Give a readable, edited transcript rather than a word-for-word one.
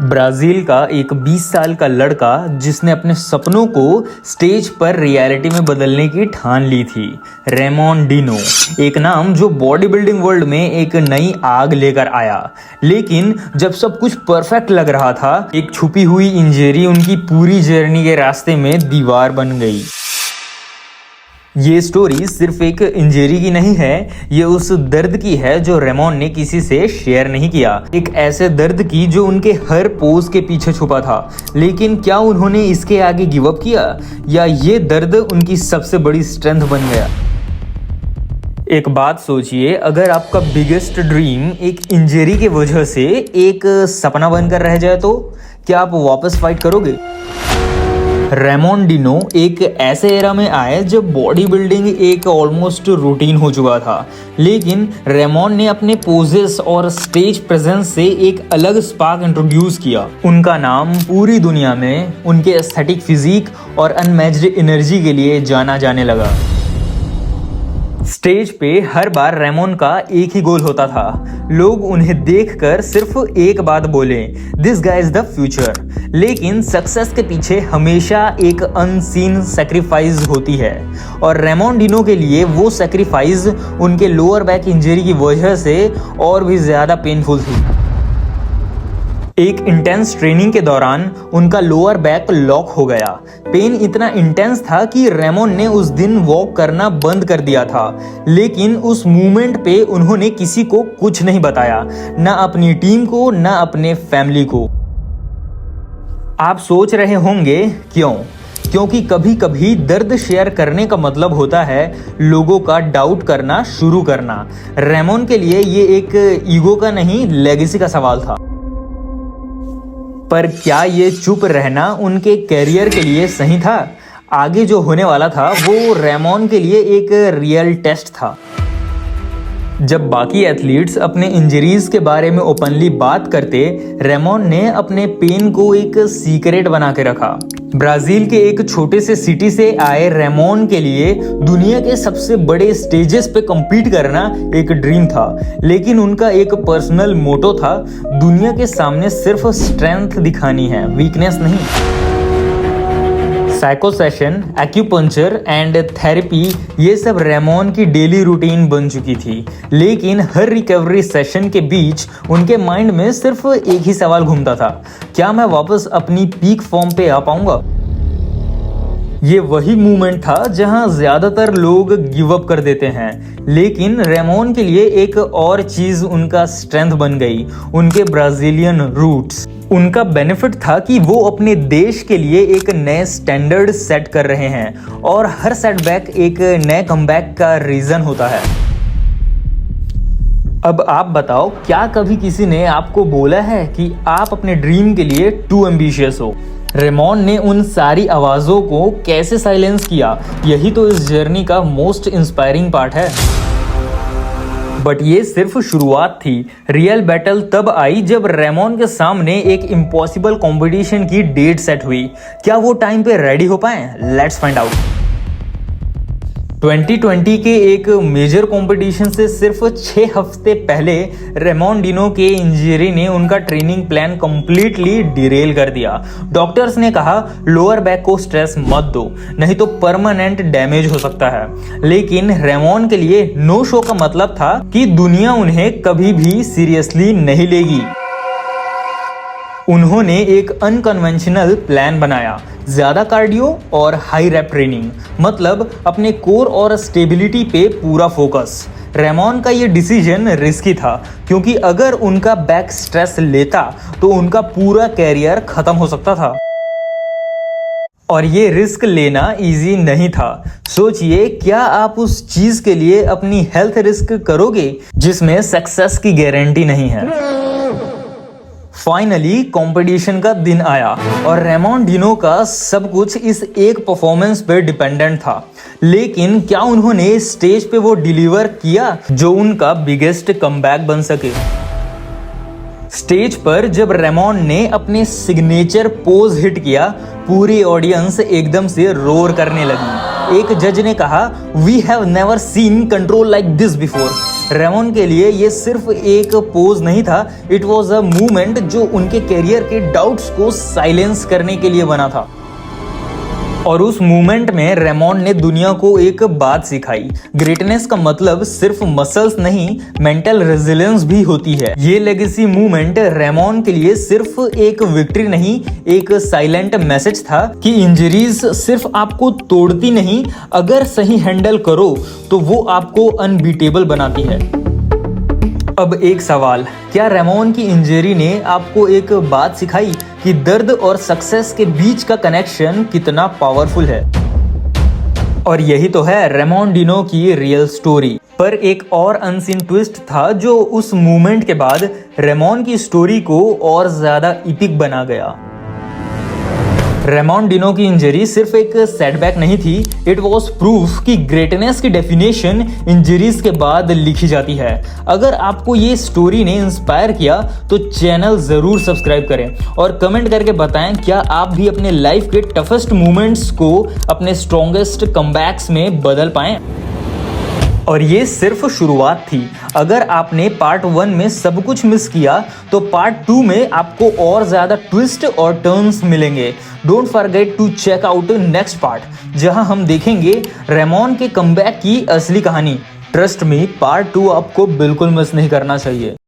Brazil का एक 20 साल का लड़का जिसने अपने सपनों को स्टेज पर रियलिटी में बदलने की ठान ली थी, रेमॉन डिनो। एक नाम जो बॉडी बिल्डिंग वर्ल्ड में एक नई आग लेकर आया। लेकिन जब सब कुछ परफेक्ट लग रहा था, एक छुपी हुई इंजरी उनकी पूरी जर्नी के रास्ते में दीवार बन गई। ये स्टोरी सिर्फ एक इंजरी की नहीं है, ये उस दर्द की है जो रेमॉन ने किसी से शेयर नहीं किया। एक ऐसे दर्द की जो उनके हर पोज के पीछे छुपा था। लेकिन क्या उन्होंने इसके आगे गिव अप किया, या ये दर्द उनकी सबसे बड़ी स्ट्रेंथ बन गया? एक बात सोचिए, अगर आपका बिगेस्ट ड्रीम एक इंजरी की वजह से एक सपना बनकर रह जाए तो क्या आप वापस फाइट करोगे? रेमॉन डिनो एक ऐसे एरा में आए जब बॉडी बिल्डिंग एक ऑलमोस्ट रूटीन हो चुका था। लेकिन रेमॉन ने अपने पोजेस और स्टेज प्रेजेंस से एक अलग स्पार्क इंट्रोड्यूस किया। उनका नाम पूरी दुनिया में उनके एस्थेटिक फिजिक और अनमैच्ड एनर्जी के लिए जाना जाने लगा। स्टेज पे हर बार रेमॉन का एक ही गोल होता था, लोग उन्हें देखकर सिर्फ एक बात बोले, this guy is the future. लेकिन सक्सेस के पीछे हमेशा एक अनसीन सैक्रिफाइस होती है, और रेमॉन डिनो के लिए वो सैक्रिफाइस उनके लोअर बैक इंजरी की वजह से और भी ज्यादा पेनफुल थी। एक इंटेंस ट्रेनिंग के दौरान उनका लोअर बैक लॉक हो गया। पेन इतना इंटेंस था कि रेमॉन ने उस दिन वॉक करना बंद कर दिया था। लेकिन उस मूवमेंट पे उन्होंने किसी को कुछ नहीं बताया, ना अपनी टीम को, ना अपने फैमिली को। आप सोच रहे होंगे क्यों? क्योंकि कभी कभी दर्द शेयर करने का मतलब होता है लोगों का डाउट करना शुरू करना। रेमॉन के लिए ये एक ईगो का नहीं, लेगेसी का सवाल था। पर क्या ये चुप रहना उनके करियर के लिए सही था? आगे जो होने वाला था वो रेमॉन के लिए एक रियल टेस्ट था। जब बाकी एथलीट्स अपने इंजरीज के बारे में ओपनली बात करते, रेमॉन ने अपने पेन को एक सीक्रेट बना के रखा। ब्राजील के एक छोटे से सिटी से आए रेमॉन के लिए दुनिया के सबसे बड़े स्टेजेस पे compete करना एक ड्रीम था। लेकिन उनका एक पर्सनल मोटो था, दुनिया के सामने सिर्फ स्ट्रेंथ दिखानी है, वीकनेस नहीं। Psycho session, acupuncture and therapy, ये सब रेमॉन की डेली रूटीन बन चुकी थी। लेकिन हर रिकवरी सेशन के बीच उनके माइंड में सिर्फ एक ही सवाल घूमता था, क्या मैं वापस अपनी पीक फॉर्म पे आ पाऊंगा? ये वही मूवमेंट था जहां ज्यादातर लोग गिव अप कर देते हैं। लेकिन रेमॉन के लिए एक और चीज उनका स्ट्रेंथ बन गई, उनके ब्राजीलियन रूट्स। उनका बेनिफिट था कि वो अपने देश के लिए एक नए स्टैंडर्ड सेट कर रहे हैं, और हर सेटबैक एक नए कमबैक का रीजन होता है। अब आप बताओ, क्या कभी किसी ने आपको बोला है कि आप अपने ड्रीम के लिए टू एम्बिशियस हो? रेमॉन ने उन सारी आवाज़ों को कैसे साइलेंस किया, यही तो इस जर्नी का मोस्ट इंस्पायरिंग पार्ट है। बट ये सिर्फ शुरुआत थी। रियल बैटल तब आई जब रेमॉन के सामने एक इम्पॉसिबल कंपटीशन की डेट सेट हुई। क्या वो टाइम पे रेडी हो पाए? Let's find out. 2020 के एक मेजर कंपटीशन से सिर्फ 6 हफ्ते पहले रेमॉन डिनो के इंजरी ने उनका ट्रेनिंग प्लान कंप्लीटली डिरेल कर दिया। डॉक्टर्स ने कहा लोअर बैक को स्ट्रेस मत दो, नहीं तो परमानेंट डैमेज हो सकता है। लेकिन रेमॉन के लिए नो शो का मतलब था कि दुनिया उन्हें कभी भी सीरियसली नहीं लेगी। उन्होंने एक अनकन्वेंशनल प्लान बनाया, ज्यादा कार्डियो और हाई रैप ट्रेनिंग, मतलब अपने कोर और स्टेबिलिटी पे पूरा फोकस। रेमॉन का ये डिसीजन रिस्की था, क्योंकि अगर उनका बैक स्ट्रेस लेता तो उनका पूरा कैरियर खत्म हो सकता था। और ये रिस्क लेना इजी नहीं था। सोचिए, क्या आप उस चीज के लिए अपनी हेल्थ रिस्क करोगे जिसमें सक्सेस की गारंटी नहीं है? फाइनली कंपटीशन का दिन आया, और रेमॉन डिनो का सब कुछ इस एक परफॉर्मेंस पे डिपेंडेंट था। लेकिन क्या उन्होंने स्टेज पे वो डिलीवर किया जो उनका बिगेस्ट कमबैक बन सके? स्टेज पर जब रेमोन ने अपने सिग्नेचर पोज हिट किया, पूरी ऑडियंस एकदम से रोर करने लगी। एक जज ने कहा, we have never seen control like this before. Ramon के लिए ये सिर्फ एक पोज नहीं था, इट वॉज अ मूवमेंट जो उनके करियर के डाउट्स को साइलेंस करने के लिए बना था। और उस मूवमेंट में रेमोन ने दुनिया को एक बात सिखाई, ग्रेटनेस का मतलब सिर्फ मसल्स नहीं, मेंटल रेजिलियंस भी होती है। ये लेगेसी मूवमेंट रेमोन के लिए सिर्फ एक विक्ट्री नहीं, एक साइलेंट मैसेज था कि इंजरीज सिर्फ आपको तोड़ती नहीं, अगर सही हैंडल करो तो वो आपको अनबीटेबल बनाती है। अब एक सवाल, क्या रेमोन की इंजरी ने आपको एक बात सिखाई कि दर्द और सक्सेस के बीच का कनेक्शन कितना पावरफुल है? और यही तो है रेमोन डिनो की रियल स्टोरी। पर एक और अनसीन ट्विस्ट था जो उस मूवमेंट के बाद रेमोन की स्टोरी को और ज्यादा इपिक बना गया। रेमोन डिनो की इंजरी सिर्फ एक सेटबैक नहीं थी, इट वॉज प्रूफ कि ग्रेटनेस की डेफिनेशन इंजरीज के बाद लिखी जाती है। अगर आपको ये स्टोरी ने इंस्पायर किया तो चैनल जरूर सब्सक्राइब करें और कमेंट करके बताएं क्या आप भी अपने लाइफ के टफेस्ट मोमेंट्स को अपने स्ट्रॉन्गेस्ट कमबैक्स में बदल पाएं। और ये सिर्फ शुरुआत थी। अगर आपने पार्ट 1 में सब कुछ मिस किया तो पार्ट 2 में आपको और ज्यादा ट्विस्ट और टर्न्स मिलेंगे। Don't forget to check out next part, जहां हम देखेंगे रेमोन के कमबैक की असली कहानी। ट्रस्ट मी, पार्ट 2 आपको बिल्कुल मिस नहीं करना चाहिए।